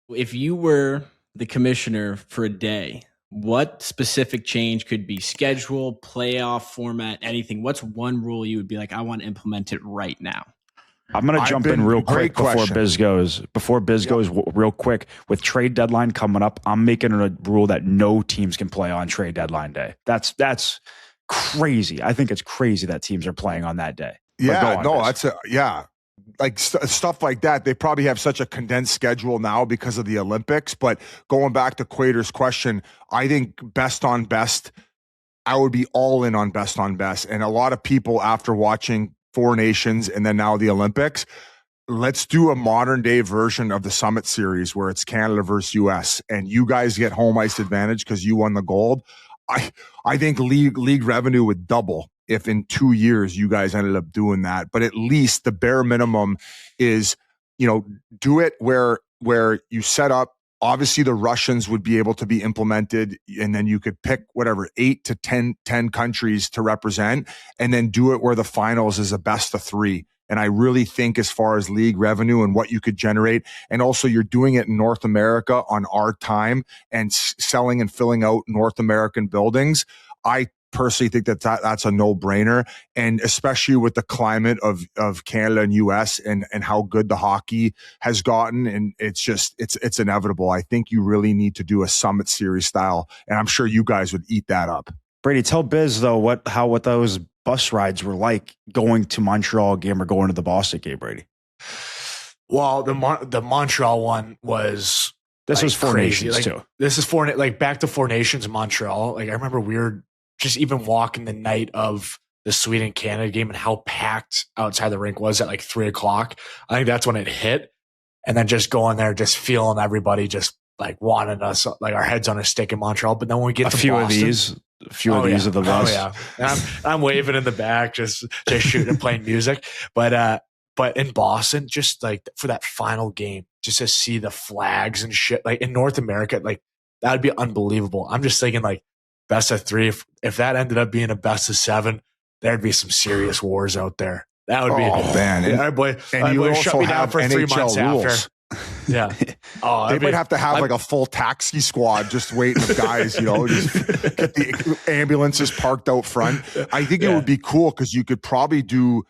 If you were the commissioner for a day, what specific change could be schedule, playoff format, anything? What's one rule you would be like, I want to implement it right now? I'm going to jump in real quick before Biz goes. Real quick, with trade deadline coming up, I'm making a rule that no teams can play on trade deadline day. That's crazy. I think it's crazy that teams are playing on that day. Yeah, no, like stuff like that. They probably have such a condensed schedule now because of the Olympics. But going back to Quater's question, I think best on best, I would be all in on best on best. And a lot of people, after watching Four Nations and then now the Olympics, let's do a modern day version of the Summit Series where it's Canada versus US and you guys get home ice advantage because you won the gold. I think league revenue would double if in 2 years you guys ended up doing that. But at least the bare minimum is, do it where you set up. Obviously, the Russians would be able to be implemented, and then you could pick whatever 8 to 10 countries to represent, and then do it where the finals is a best of 3. And I really think as far as league revenue and what you could generate, and also you're doing it in North America on our time and selling and filling out North American buildings, I personally think that's a no-brainer. And especially with the climate of Canada and US and how good the hockey has gotten. And it's inevitable. I think you really need to do a Summit Series style. And I'm sure you guys would eat that up. Brady, tell Biz though, what those bus rides were like going to Montreal game or going to the Boston game, Brady. Well, the Montreal one was, this was Four Nations too. This is back to Four Nations in Montreal. Like I remember we were just even walking the night of the Sweden Canada game and how packed outside the rink was at like 3:00. I think that's when it hit. And then just going there, just feeling everybody just like wanted us, like our heads on a stick in Montreal. But then when we get to Boston, a few of these are the bus. Oh yeah. And I'm waving in the back, just shooting and playing music. But in Boston, just like for that final game, just to see the flags and shit, like in North America, like that would be unbelievable. I'm just thinking like, best of 3. If that ended up being a best of 7, there'd be some serious wars out there. That would be. Oh man! Our boy shut me down for NHL 3 months rules. After. Yeah. They might have to have like a full taxi squad just waiting with guys. Just get the ambulances parked out front. I think it would be cool because you could probably do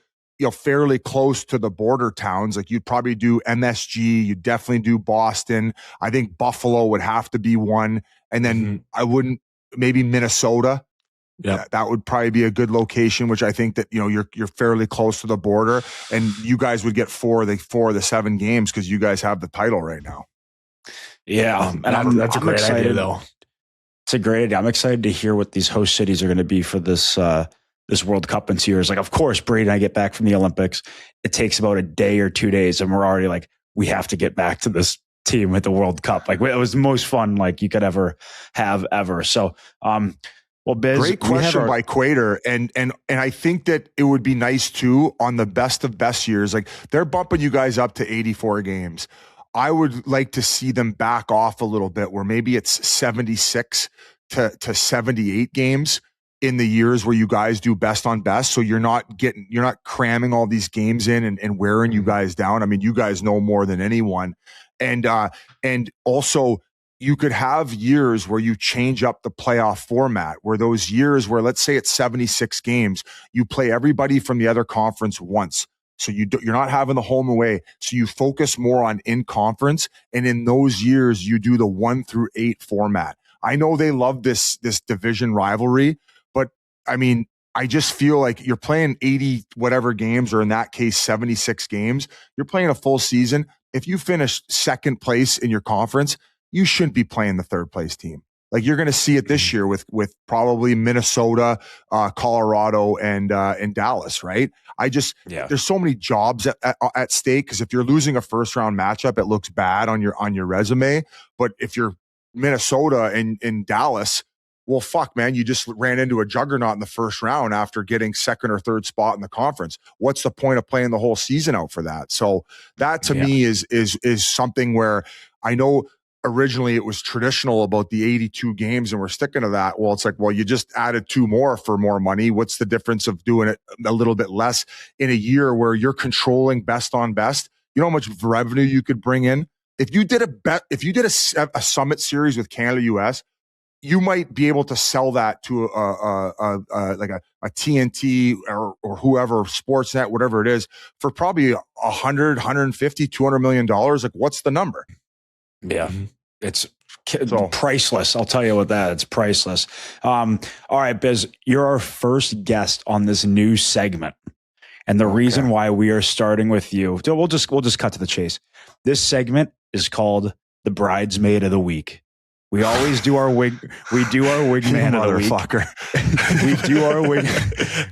fairly close to the border towns. Like you'd probably do MSG. You'd definitely do Boston. I think Buffalo would have to be one, and then I wouldn't. Maybe Minnesota. Yeah, that would probably be a good location, which I think that you're fairly close to the border, and you guys would get 4 of the 7 games because you guys have the title right now. Yeah, and that's a great idea, though. It's a great idea. I'm excited to hear what these host cities are going to be for this World Cup in 2 years. Like, of course, Brady and I get back from the Olympics. It takes about a day or 2 days, and we're already like, we have to get back to this team with the World Cup. Like it was the most fun like you could ever have ever. So, well, Biz, great question by Quater. And I think that it would be nice too on the best of best years. Like they're bumping you guys up to 84 games. I would like to see them back off a little bit where maybe it's 76 to 78 games in the years where you guys do best on best. So you're not cramming all these games in and wearing you guys down. I mean, you guys know more than anyone. And also you could have years where you change up the playoff format, where those years where let's say it's 76 games, you play everybody from the other conference once. So you're not having the home away. So you focus more on in conference. And in those years, you do the 1 through 8 format. I know they love this division rivalry, but I mean, I just feel like you're playing 80 whatever games, or in that case, 76 games. You're playing a full season. If you finish second place in your conference, you shouldn't be playing the third place team. Like you're going to see it this year with probably Minnesota, Colorado, and Dallas, right? There's so many jobs at stake because if you're losing a first round matchup, it looks bad on your resume. But if you're Minnesota and Dallas, well, fuck, man, you just ran into a juggernaut in the first round after getting second or third spot in the conference. What's the point of playing the whole season out for that? So that to me is something where I know originally it was traditional about the 82 games and we're sticking to that. Well, it's like, well, you just added 2 more for more money. What's the difference of doing it a little bit less in a year where you're controlling best on best? You know how much revenue you could bring in if you did a summit series with Canada US, you might be able to sell that to a TNT or whoever, Sportsnet, whatever it is, for probably 100, 150, $200 million. Like, what's the number? Yeah. It's priceless. I'll tell you what that, it's priceless. All right, Biz, you're our first guest on this new segment. And the reason why we are starting with you, we'll just cut to the chase. This segment is called the Bridesmaid of the Week. We always do our wingman of the week.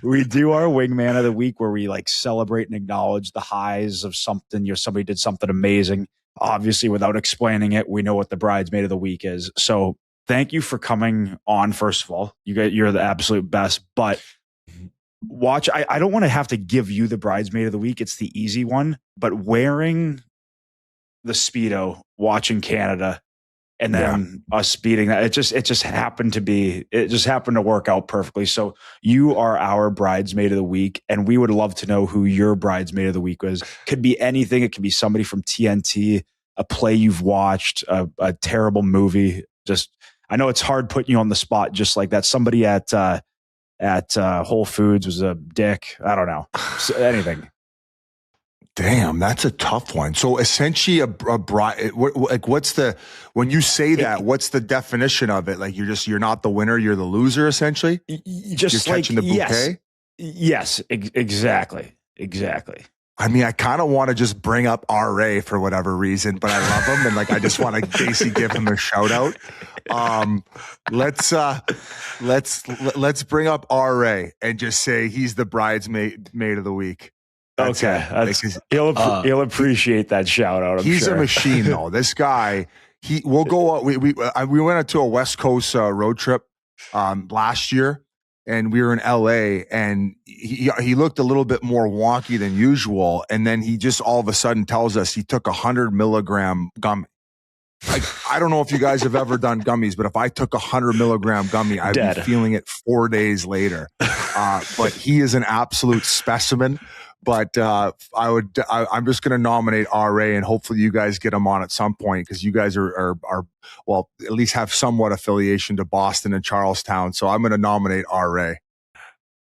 We do our wingman of the week where we like celebrate and acknowledge the highs of something. Somebody did something amazing. Obviously, without explaining it, we know what the Bridesmaid of the Week is. So thank you for coming on. First of all, you're the absolute best. But I don't want to have to give you the Bridesmaid of the Week. It's the easy one. But wearing the Speedo, watching Canada, and then us beating that, it just happened to work out perfectly. So you are our Bridesmaid of the Week, and we would love to know who your Bridesmaid of the Week was. Could be anything. It could be somebody from TNT, a play you've watched, a terrible movie. I know it's hard putting you on the spot just like that. Somebody at Whole Foods was a dick. I don't know. Anything. Damn, that's a tough one. So essentially a bride, like when you say that, what's the definition of it? Like you're not the winner, you're the loser essentially? Just you're catching the bouquet? Yes, exactly. I mean, I kind of want to just bring up RA for whatever reason, but I love him. And like, I just want to basically give him a shout out. Let's bring up RA and just say he's the Bridesmaid of the Week. That's he'll appreciate that shout out. He's a machine though. This guy, we'll go. We went to a West Coast road trip last year, and we were in LA, and he looked a little bit more wonky than usual, and then he just all of a sudden tells us he took 100 milligram gummy. Like, I don't know if you guys have ever done gummies, but if I took 100 milligram gummy, I'd be feeling it 4 days later. But he is an absolute specimen. But I'm just going to nominate RA, and hopefully you guys get him on at some point, because you guys are well, at least have somewhat affiliation to Boston and Charlestown. So I'm going to nominate RA.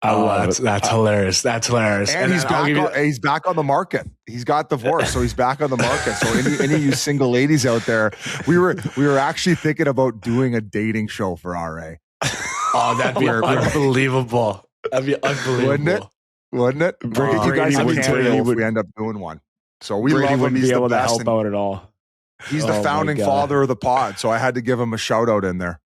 That's hilarious. That's hilarious. And he's back on the market. He's got divorced, so he's back on the market. So any of you single ladies out there, we were actually thinking about doing a dating show for RA. Oh, that'd be unbelievable. That'd be unbelievable. Wouldn't it? Brady, you guys would if we end up doing one. So we Brady love him. Wouldn't He's be able the to best, help out at all. He's the founding father of the pod, so I had to give him a shout out in there.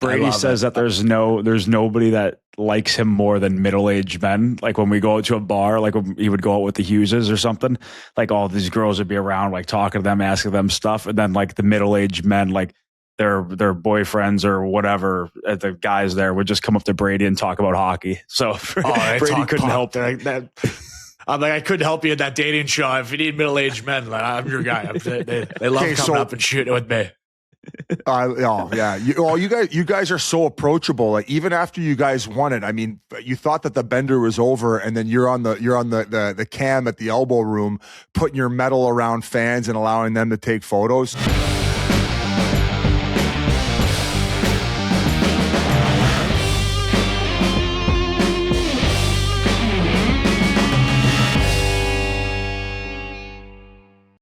Brady says that there's nobody that likes him more than middle-aged men. Like when we go out to a bar, like when he would go out with the Hugheses or something, like all these girls would be around, like talking to them, asking them stuff, and then like the middle-aged men, like their boyfriends or whatever, the guys there would just come up to Brady and talk about hockey. So Brady couldn't help that. I'm like, I couldn't help you at that dating show. If you need middle-aged men, like, I'm your guy. They love coming up and shooting with me. You guys are so approachable. Like, even after you guys won it, I mean, you thought that the bender was over, and then you're on the cam at the elbow room, putting your medal around fans and allowing them to take photos.